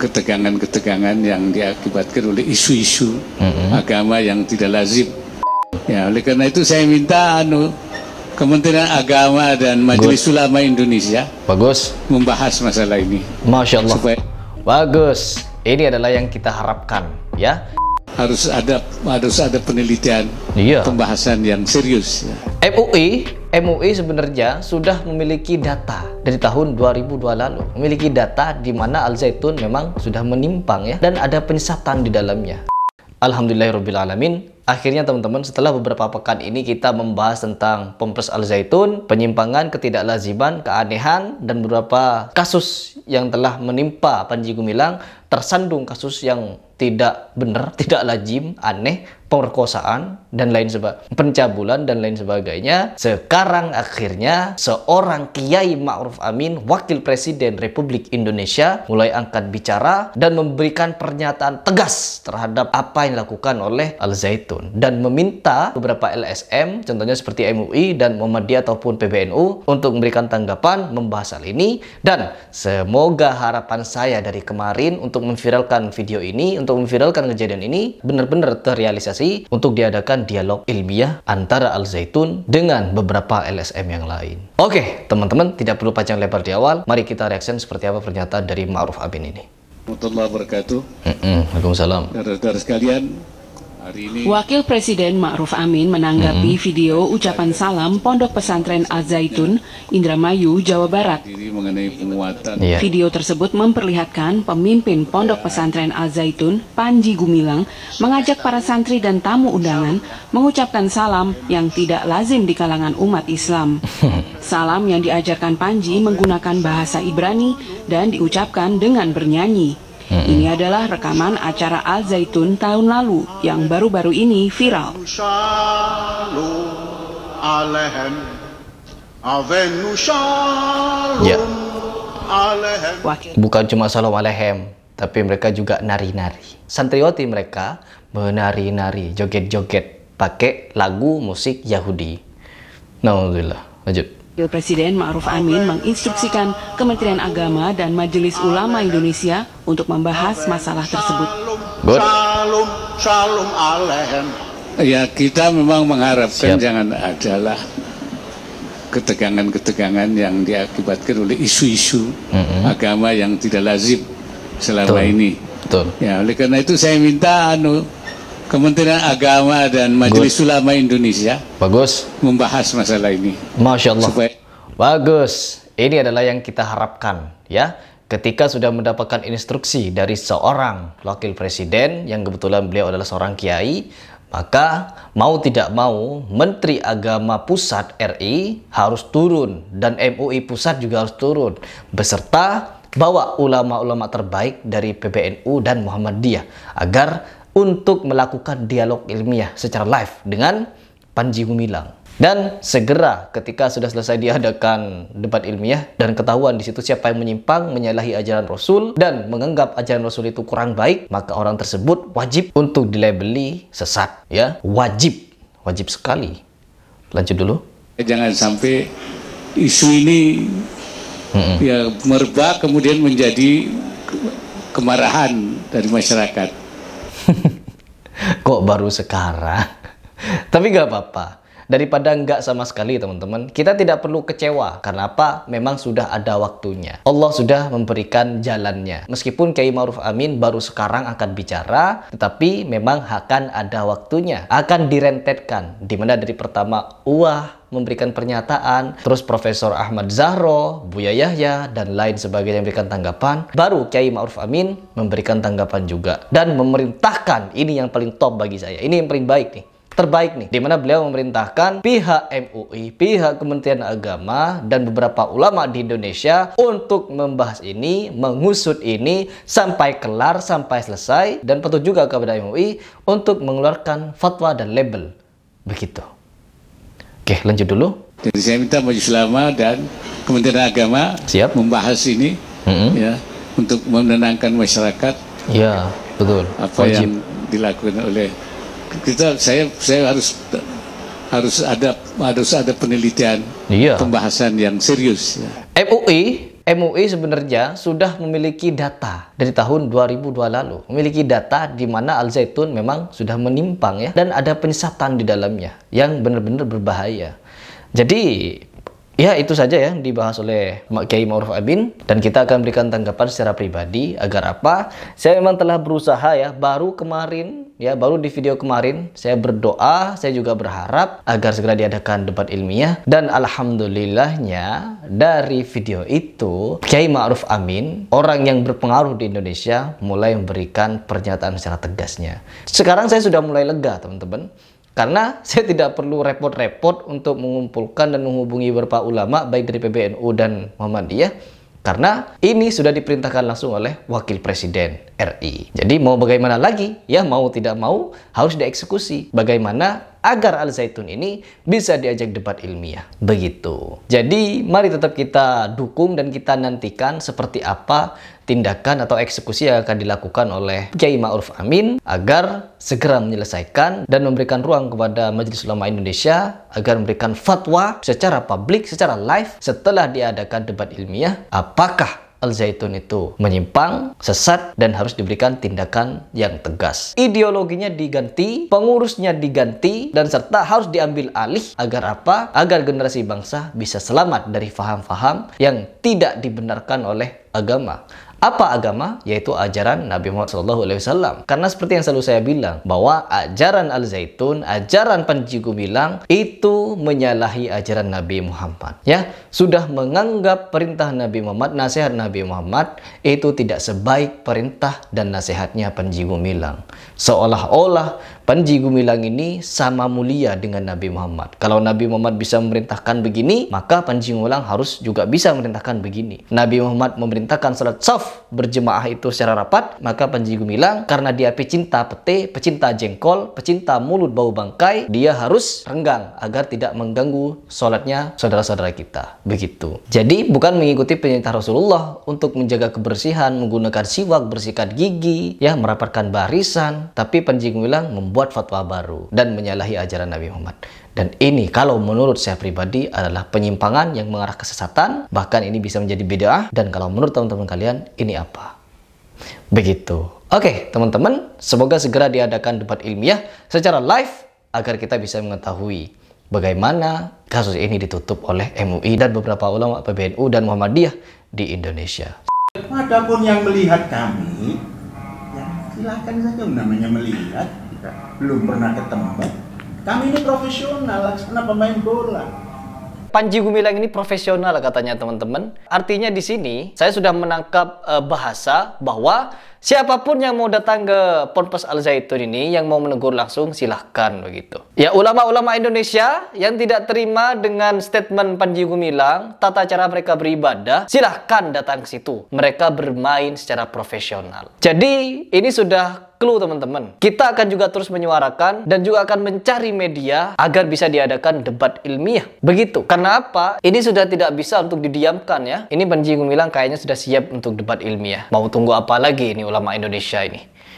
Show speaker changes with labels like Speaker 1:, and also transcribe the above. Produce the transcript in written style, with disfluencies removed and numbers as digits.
Speaker 1: ketegangan-ketegangan yang diakibatkan oleh isu-isu agama yang tidak lazim. Ya, oleh karena itu saya minta Kementerian Agama dan Majelis Ulama Indonesia membahas masalah ini.
Speaker 2: Masya Allah. Bagus. Ini adalah yang kita harapkan, ya.
Speaker 1: Harus ada penelitian, pembahasan yang serius. Ya.
Speaker 2: MUI sebenarnya sudah memiliki data dari tahun 2002 lalu, memiliki data di mana Al Zaitun memang sudah menyimpang, ya, dan ada penyesatan di dalamnya. Alhamdulillahirrabbilalamin. Akhirnya teman-teman, setelah beberapa pekan ini kita membahas tentang Ponpes Al Zaitun, penyimpangan, ketidaklaziman, keanehan, dan beberapa kasus yang telah menimpa Panji Gumilang, tersandung kasus yang tidak benar, tidak lazim, aneh, pemerkosaan, dan lain sebagainya, pencabulan, dan lain sebagainya. Sekarang akhirnya seorang Kiai Ma'ruf Amin, Wakil Presiden Republik Indonesia, mulai angkat bicara dan memberikan pernyataan tegas terhadap apa yang dilakukan oleh Al Zaitun, dan meminta beberapa LSM, contohnya seperti MUI dan Muhammadiyah ataupun PBNU, untuk memberikan tanggapan membahas hal ini. Dan semoga harapan saya dari kemarin untuk memviralkan video ini, untuk memviralkan kejadian ini, benar-benar terrealisasi untuk diadakan dialog ilmiah antara Al Zaitun dengan beberapa LSM yang lain. Oke, teman-teman, tidak perlu panjang lebar di awal. Mari kita reaction seperti apa pernyataan dari Ma'ruf Amin ini.
Speaker 1: Warahmatullahi wabarakatuh.
Speaker 2: Waalaikumsalam.
Speaker 1: Saudara-saudara sekalian, hari ini
Speaker 3: Wakil Presiden Ma'ruf Amin menanggapi video ucapan salam Pondok Pesantren Al Zaitun, Indramayu, Jawa Barat.
Speaker 1: mengenai penguatan
Speaker 3: Video tersebut memperlihatkan pemimpin Pondok Pesantren Al Zaitun, Panji Gumilang, mengajak para santri dan tamu undangan mengucapkan salam yang tidak lazim di kalangan umat Islam. Salam yang diajarkan Panji menggunakan bahasa Ibrani dan diucapkan dengan bernyanyi. Ini adalah rekaman acara Al Zaitun tahun lalu yang baru-baru ini viral.
Speaker 2: Ya. Bukan cuma salam alaihem, tapi mereka juga nari-nari. Santriwati mereka menari-nari, joget-joget pakai lagu musik Yahudi. Alhamdulillah. Lanjut.
Speaker 3: Wakil Presiden Ma'ruf Amin menginstruksikan Kementerian Agama dan Majelis Ulama Indonesia untuk membahas masalah tersebut.
Speaker 1: Shalom alaikum. Ya, kita memang mengharapkan jangan adalah ketegangan-ketegangan yang diakibatkan oleh isu-isu agama yang tidak lazim selama ini. Ya, oleh karena itu saya minta Kementerian Agama dan Majelis Ulama Indonesia membahas masalah ini.
Speaker 2: Masya Allah. Bagus. Ini adalah yang kita harapkan, ya. Ketika sudah mendapatkan instruksi dari seorang wakil presiden yang kebetulan beliau adalah seorang kiai, maka mau tidak mau Menteri Agama Pusat RI harus turun dan MUI Pusat juga harus turun beserta bawa ulama-ulama terbaik dari PBNU dan Muhammadiyah agar untuk melakukan dialog ilmiah secara live dengan Panji Gumilang. Dan segera ketika sudah selesai diadakan debat ilmiah dan ketahuan di situ siapa yang menyimpang, menyalahi ajaran Rasul dan menganggap ajaran Rasul itu kurang baik, maka orang tersebut wajib untuk dilabeli sesat, ya. Wajib sekali. Lanjut dulu.
Speaker 1: Jangan sampai isu ini ya merebak kemudian menjadi kemarahan dari masyarakat.
Speaker 2: Kok baru sekarang? Tapi gak apa-apa. Daripada enggak sama sekali teman-teman, kita tidak perlu kecewa. Karena apa? Memang sudah ada waktunya. Allah sudah memberikan jalannya. Meskipun Kiai Ma'ruf Amin baru sekarang akan bicara, tetapi memang akan ada waktunya. Akan direntetkan. Dimana dari pertama memberikan pernyataan, terus Profesor Ahmad Zahro, Buya Yahya, dan lain sebagainya memberikan tanggapan, baru Kiai Ma'ruf Amin memberikan tanggapan juga dan memerintahkan. Ini yang paling top bagi saya, ini yang paling baik nih, terbaik nih, dimana beliau memerintahkan pihak MUI, pihak Kementerian Agama, dan beberapa ulama di Indonesia untuk membahas ini, mengusut ini sampai kelar, sampai selesai, dan petunjuk juga kepada MUI untuk mengeluarkan fatwa dan label. Begitu. Oke, lanjut dulu.
Speaker 1: Jadi saya minta Majelis Ulama dan Kementerian Agama membahas ini, ya, untuk menenangkan masyarakat.
Speaker 2: Ya, betul.
Speaker 1: Apa yang dilakukan oleh kita, saya harus ada penelitian, pembahasan yang serius. Ya.
Speaker 2: MUI sebenarnya sudah memiliki data dari tahun 2002 lalu. Memiliki data di mana Al Zaitun memang sudah menyimpang ya, dan ada penyesatan di dalamnya yang benar-benar berbahaya. Jadi ya itu saja ya dibahas oleh Kiai Ma'ruf Amin, dan kita akan berikan tanggapan secara pribadi. Agar apa? Saya memang telah berusaha ya, baru di video kemarin saya berdoa, saya juga berharap agar segera diadakan debat ilmiah, dan alhamdulillahnya dari video itu Kiai Ma'ruf Amin, orang yang berpengaruh di Indonesia, mulai memberikan pernyataan secara tegasnya. Sekarang saya sudah mulai lega teman-teman, karena saya tidak perlu repot-repot untuk mengumpulkan dan menghubungi beberapa ulama baik dari PBNU dan Muhammadiyah, karena ini sudah diperintahkan langsung oleh Wakil Presiden RI. Jadi mau bagaimana lagi? Ya mau tidak mau harus dieksekusi. Bagaimana agar Al Zaitun ini bisa diajak debat ilmiah. Begitu. Jadi mari tetap kita dukung dan kita nantikan seperti apa tindakan atau eksekusi yang akan dilakukan oleh Kiai Ma'ruf Amin agar segera menyelesaikan dan memberikan ruang kepada Majelis Ulama Indonesia agar memberikan fatwa secara publik, secara live setelah diadakan debat ilmiah, apakah Al Zaitun itu menyimpang, sesat, dan harus diberikan tindakan yang tegas. Ideologinya diganti, pengurusnya diganti, dan serta harus diambil alih. Agar apa? Agar generasi bangsa bisa selamat dari faham-faham yang tidak dibenarkan oleh agama. Apa agama? Yaitu ajaran Nabi Muhammad SAW. Karena seperti yang selalu saya bilang, bahwa ajaran Al Zaitun, ajaran Panji Gumilang itu menyalahi ajaran Nabi Muhammad. Ya, sudah menganggap perintah Nabi Muhammad, nasihat Nabi Muhammad itu tidak sebaik perintah dan nasihatnya Panji Gumilang. Seolah-olah Panji Gumilang ini sama mulia dengan Nabi Muhammad. Kalau Nabi Muhammad bisa memerintahkan begini, maka Panji Gumilang harus juga bisa memerintahkan begini. Nabi Muhammad memerintahkan salat saf berjemaah itu secara rapat, maka Panji Gumilang karena dia pecinta pete, pecinta jengkol, pecinta mulut bau bangkai, dia harus renggang agar tidak mengganggu sholatnya saudara-saudara kita. Begitu. Jadi bukan mengikuti perintah Rasulullah untuk menjaga kebersihan, menggunakan siwak, bersihkan gigi, ya merapatkan barisan, tapi Panji Gumilang membuat fatwa baru dan menyalahi ajaran Nabi Muhammad. Dan ini kalau menurut saya pribadi adalah penyimpangan yang mengarah ke kesesatan, bahkan ini bisa menjadi bid'ah. Dan kalau menurut teman-teman kalian, ini apa? Begitu. Oke, teman-teman, semoga segera diadakan debat ilmiah secara live agar kita bisa mengetahui bagaimana kasus ini ditutup oleh MUI dan beberapa ulama PBNU dan Muhammadiyah di Indonesia.
Speaker 4: Adapun yang melihat kami, ya silakan saja, namanya melihat, kita belum pernah ketemu. Kami ini profesional, laksana pemain bola.
Speaker 2: Panji Gumilang ini profesional katanya teman-teman. Artinya di sini saya sudah menangkap bahasa bahwa siapapun yang mau datang ke Ponpes Al Zaitun ini, yang mau menegur langsung, silahkan begitu. Ya, ulama-ulama Indonesia yang tidak terima dengan statement Panji Gumilang, tata cara mereka beribadah, silahkan datang ke situ. Mereka bermain secara profesional. Jadi ini sudah clue teman-teman. Kita akan juga terus menyuarakan dan juga akan mencari media agar bisa diadakan debat ilmiah. Begitu. Karena apa? Ini sudah tidak bisa untuk didiamkan ya. Ini Panji Gumilang kayaknya sudah siap untuk debat ilmiah. Mau tunggu apa lagi ini ulama Indonesia ini?